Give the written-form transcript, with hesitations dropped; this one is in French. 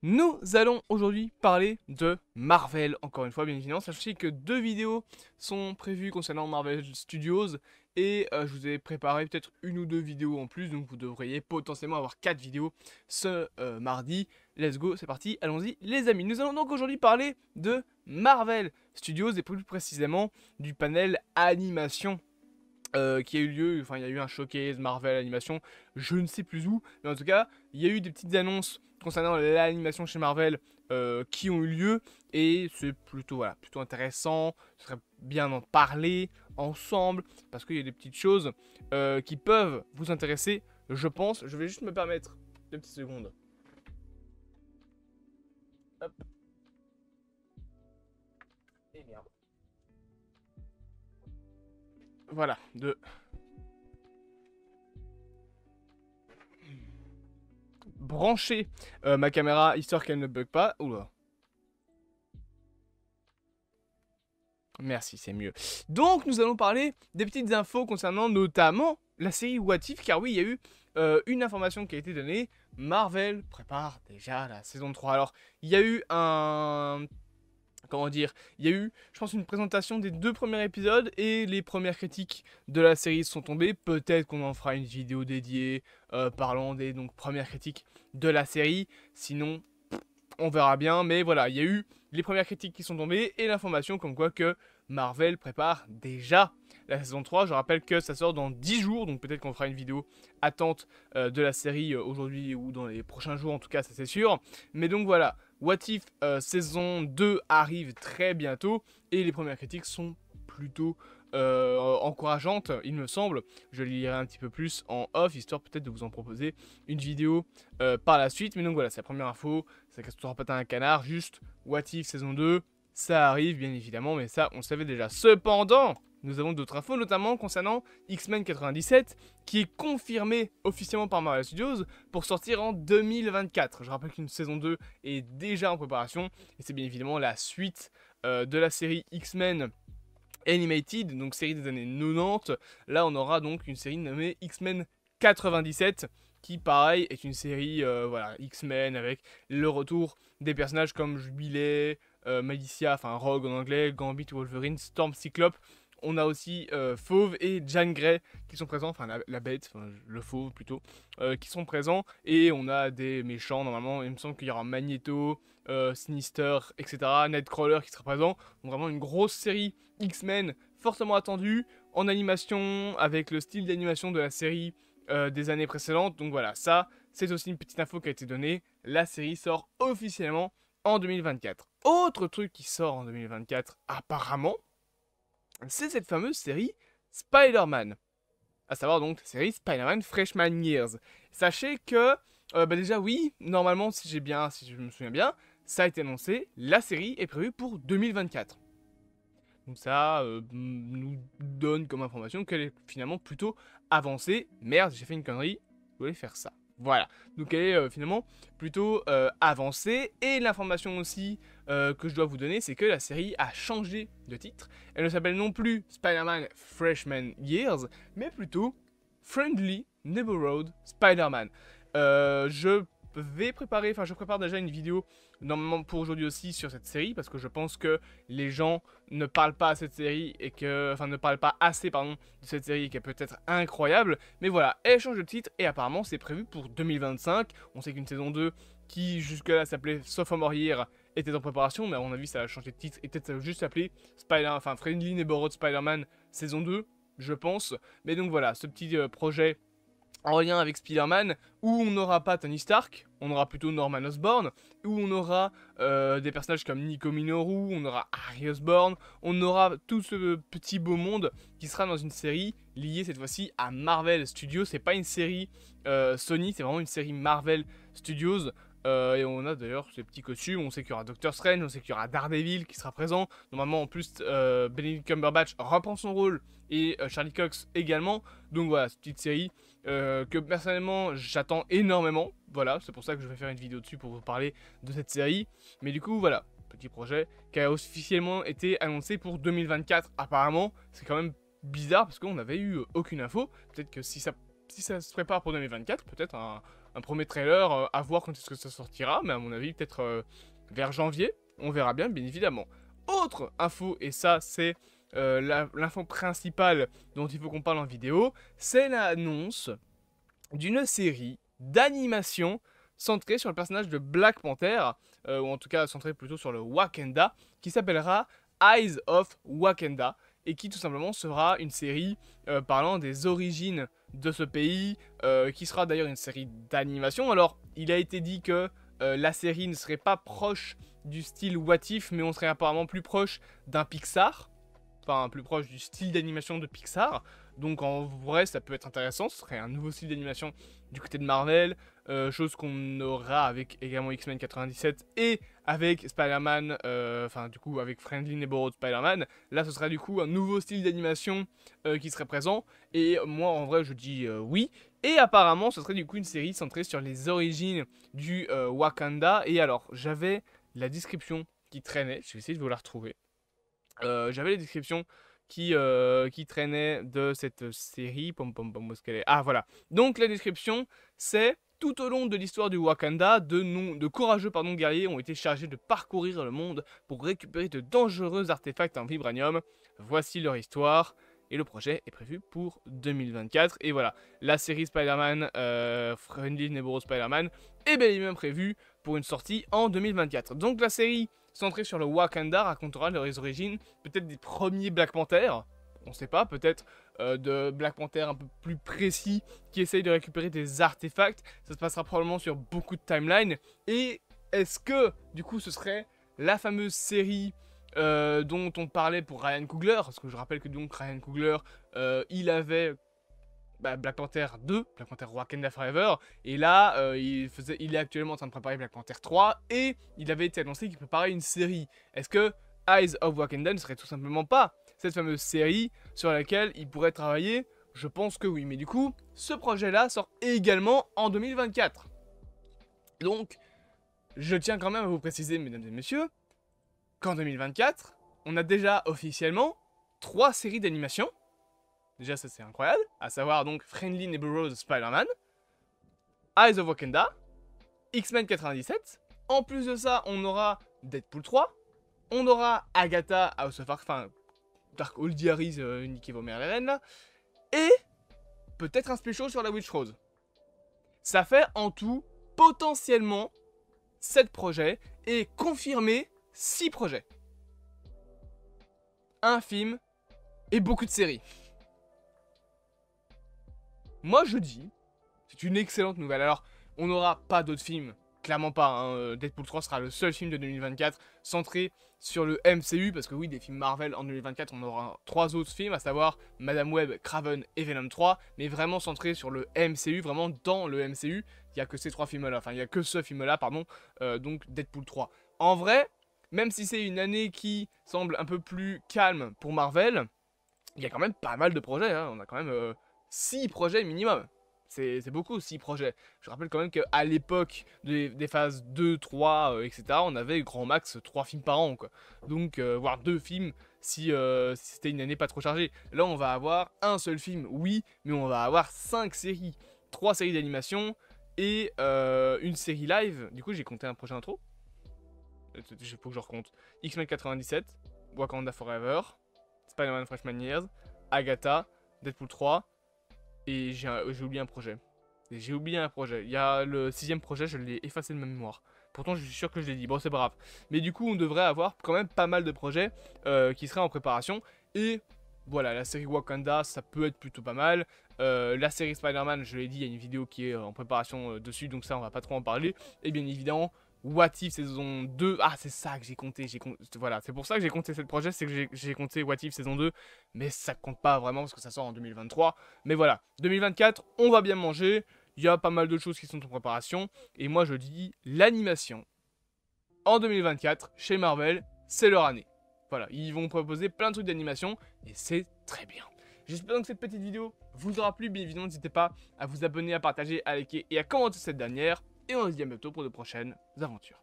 Nous allons aujourd'hui parler de Marvel, encore une fois bien évidemment. Sachez que 2 vidéos sont prévues concernant Marvel Studios et je vous ai préparé peut-être 1 ou 2 vidéos en plus, donc vous devriez potentiellement avoir 4 vidéos ce mardi. Let's go, c'est parti, allons-y les amis. Nous allons donc aujourd'hui parler de Marvel Studios et plus précisément du panel animation qui a eu lieu. Enfin il y a eu un showcase Marvel animation, je ne sais plus où, mais en tout cas il y a eu des petites annonces concernant l'animation chez Marvel qui ont eu lieu, et c'est plutôt, voilà, plutôt intéressant. Ce serait bien d'en parler ensemble parce qu'il y a des petites choses qui peuvent vous intéresser, je pense. Je vais juste me permettre 2 petites secondes. Hop. Et merde. Voilà, de brancher ma caméra histoire qu'elle ne bug pas. Oula. Merci, c'est mieux. Donc, nous allons parler des petites infos concernant notamment la série What If, car oui, il y a eu une information qui a été donnée. Marvel prépare déjà la saison 3. Alors, il y a eu un... Comment dire? Il y a eu, je pense, une présentation des 2 premiers épisodes et les premières critiques de la série sont tombées. Peut-être qu'on en fera une vidéo dédiée parlant des premières critiques de la série. Sinon, on verra bien, mais voilà, il y a eu les premières critiques qui sont tombées et l'information comme quoi que Marvel prépare déjà la saison 3. Je rappelle que ça sort dans 10 jours, donc peut-être qu'on fera une vidéo attente de la série aujourd'hui ou dans les prochains jours, en tout cas, ça c'est sûr. Mais donc voilà, What If saison 2 arrive très bientôt et les premières critiques sont plutôt encourageantes, il me semble. Je lirai un petit peu plus en off, histoire peut-être de vous en proposer une vidéo par la suite. Mais donc voilà, c'est la première info. Ça casse toujours pas un canard. Juste What If saison 2, ça arrive bien évidemment, mais ça on le savait déjà. Cependant, nous avons d'autres infos, notamment concernant X-Men 97, qui est confirmé officiellement par Marvel Studios pour sortir en 2024. Je rappelle qu'une saison 2 est déjà en préparation, et c'est bien évidemment la suite de la série X-Men Animated, donc série des années 90. Là, on aura donc une série nommée X-Men 97, qui pareil est une série voilà, X-Men avec le retour des personnages comme Jubilee, Malicia, enfin Rogue en anglais, Gambit, Wolverine, Storm, Cyclope. On a aussi Fauve et Jean Grey qui sont présents, enfin la bête, enfin, le fauve plutôt, qui sont présents. Et on a des méchants normalement, il me semble qu'il y aura Magneto, Sinister, etc. Nightcrawler qui sera présent. Donc vraiment une grosse série X-Men fortement attendue, en animation, avec le style d'animation de la série des années précédentes. Donc voilà, ça c'est aussi une petite info qui a été donnée. La série sort officiellement en 2024. Autre truc qui sort en 2024 apparemment, c'est cette fameuse série Spider-Man. À savoir donc la série Spider-Man Freshman Years. Sachez que, déjà oui, normalement si je me souviens bien, ça a été annoncé, la série est prévue pour 2024. Donc ça nous donne comme information qu'elle est finalement plutôt avancée. Merde, j'ai fait une connerie, je voulais faire ça. Voilà, donc elle est finalement plutôt avancée. Et l'information aussi que je dois vous donner, c'est que la série a changé de titre. Elle ne s'appelle non plus Spider-Man Freshman Years, mais plutôt Friendly Neighborhood Spider-Man. Je prépare déjà une vidéo normalement pour aujourd'hui aussi sur cette série, parce que je pense que les gens ne parlent pas à cette série et que, enfin ne parlent pas assez pardon de cette série qui est peut-être incroyable. Mais voilà, elle change de titre et apparemment c'est prévu pour 2025. On sait qu'une saison 2 qui jusque là s'appelait Sophomore Year était en préparation, mais à mon avis ça a changé de titre et peut-être juste s'appeler Friendly Neighborhood Spider-Man saison 2, je pense. Mais donc voilà, ce petit projet en lien avec Spider-Man, où on n'aura pas Tony Stark, on aura plutôt Norman Osborn, où on aura des personnages comme Nico Minoru, on aura Harry Osborn, on aura tout ce petit beau monde qui sera dans une série liée cette fois-ci à Marvel Studios. C'est pas une série Sony, c'est vraiment une série Marvel Studios. Et on a d'ailleurs ces petits costumes, on sait qu'il y aura Doctor Strange, on sait qu'il y aura Daredevil qui sera présent. Normalement en plus Benedict Cumberbatch reprend son rôle et Charlie Cox également. Donc voilà, cette petite série que personnellement j'attends énormément. Voilà, c'est pour ça que je vais faire une vidéo dessus pour vous parler de cette série. Mais du coup voilà, petit projet qui a officiellement été annoncé pour 2024 apparemment. C'est quand même bizarre parce qu'on n'avait eu aucune info. Peut-être que si ça se prépare pour 2024, peut-être un premier trailer, à voir quand est-ce que ça sortira, mais à mon avis peut-être vers janvier, on verra bien évidemment. Autre info, et ça c'est l'info principale dont il faut qu'on parle en vidéo, c'est l'annonce d'une série d'animation centrée sur le personnage de Black Panther, ou en tout cas centrée plutôt sur le Wakanda, qui s'appellera Eyes of Wakanda, et qui tout simplement sera une série parlant des origines de ce pays, qui sera d'ailleurs une série d'animation. Alors, il a été dit que la série ne serait pas proche du style What If, mais on serait apparemment plus proche d'un Pixar, enfin plus proche du style d'animation de Pixar. Donc en vrai ça peut être intéressant, ce serait un nouveau style d'animation du côté de Marvel, chose qu'on aura avec également X-Men 97 et avec Spider-Man, enfin du coup avec Friendly Neighborhood Spider-Man. Là ce serait du coup un nouveau style d'animation qui serait présent, et moi en vrai je dis oui. Et apparemment ce serait du coup une série centrée sur les origines du Wakanda. Et alors j'avais la description qui traînait, je vais essayer de vous la retrouver. J'avais les descriptions qui traînaient de cette série. Où est-ce qu'elle est? Ah voilà. Donc la description, c'est: tout au long de l'histoire du Wakanda, de courageux guerriers ont été chargés de parcourir le monde pour récupérer de dangereux artefacts en vibranium. Voici leur histoire. Et le projet est prévu pour 2024. Et voilà, la série Spider-Man, Friendly Neighborhood Spider-Man, est bel et bien prévue pour une sortie en 2024. Donc la série centrée sur le Wakanda racontera leurs origines, peut-être des premiers Black Panther, on sait pas, peut-être de Black Panther un peu plus précis qui essayent de récupérer des artefacts. Ça se passera probablement sur beaucoup de timelines. Et est-ce que du coup ce serait la fameuse série dont on parlait pour Ryan Coogler, parce que je rappelle que donc Ryan Coogler, il avait Black Panther 2, Black Panther Wakanda Forever, et là il est actuellement en train de préparer Black Panther 3, et il avait été annoncé qu'il préparait une série. Est-ce que Eyes of Wakanda ne serait tout simplement pas cette fameuse série sur laquelle il pourrait travailler? Je pense que oui, mais du coup, ce projet-là sort également en 2024. Donc, je tiens quand même à vous préciser, mesdames et messieurs, qu'en 2024, on a déjà officiellement 3 séries d'animation. Déjà ça c'est incroyable, à savoir donc Friendly Neighborhood Spider-Man, Eyes of Wakanda, X-Men 97, en plus de ça on aura Deadpool 3, on aura Agatha House of enfin Dark Old Diaries, Nicky Vomer là, et peut-être un special sur la Witch Rose. Ça fait en tout potentiellement 7 projets, et confirmé 6 projets. Un film et beaucoup de séries. Moi je dis, c'est une excellente nouvelle. Alors, on n'aura pas d'autres films, clairement pas. Hein. Deadpool 3 sera le seul film de 2024 centré sur le MCU, parce que oui, des films Marvel en 2024, on aura 3 autres films, à savoir Madame Web, Kraven et Venom 3, mais vraiment centré sur le MCU, vraiment dans le MCU. Il n'y a que ces 3 films-là, enfin il n'y a que ce film-là, pardon, donc Deadpool 3. En vrai, même si c'est une année qui semble un peu plus calme pour Marvel, il y a quand même pas mal de projets, hein. On a quand même 6 projets minimum. C'est beaucoup, 6 projets. Je rappelle quand même qu'à l'époque des phases 2, 3, etc., on avait grand max 3 films par an, quoi. Donc, voire 2 films si c'était une année pas trop chargée. Là, on va avoir un seul film, oui, mais on va avoir 5 séries. 3 séries d'animation et une série live. Du coup, j'ai compté un projet intro. Il faut que je recompte. X-Men 97, Wakanda Forever, Spider-Man Freshman Years, Agatha, Deadpool 3, et j'ai oublié un projet. J'ai oublié un projet. Il y a le 6ème projet, je l'ai effacé de ma mémoire. Pourtant, je suis sûr que je l'ai dit. Bon, c'est pas grave. Mais du coup, on devrait avoir quand même pas mal de projets qui seraient en préparation. Et voilà, la série Wakanda, ça peut être plutôt pas mal. La série Spider-Man, je l'ai dit, il y a une vidéo qui est en préparation dessus, donc ça, on va pas trop en parler. Et bien évidemment, What If saison 2, ah c'est ça que j'ai compté, voilà, c'est pour ça que j'ai compté ce projet, c'est que j'ai compté What If saison 2, mais ça compte pas vraiment parce que ça sort en 2023, mais voilà, 2024, on va bien manger, il y a pas mal de choses qui sont en préparation, et moi je dis, l'animation, en 2024, chez Marvel, c'est leur année, voilà, ils vont proposer plein de trucs d'animation, et c'est très bien. J'espère donc que cette petite vidéo vous aura plu, bien évidemment n'hésitez pas à vous abonner, à partager, à liker et à commenter cette dernière. Et on se dit à bientôt pour de prochaines aventures.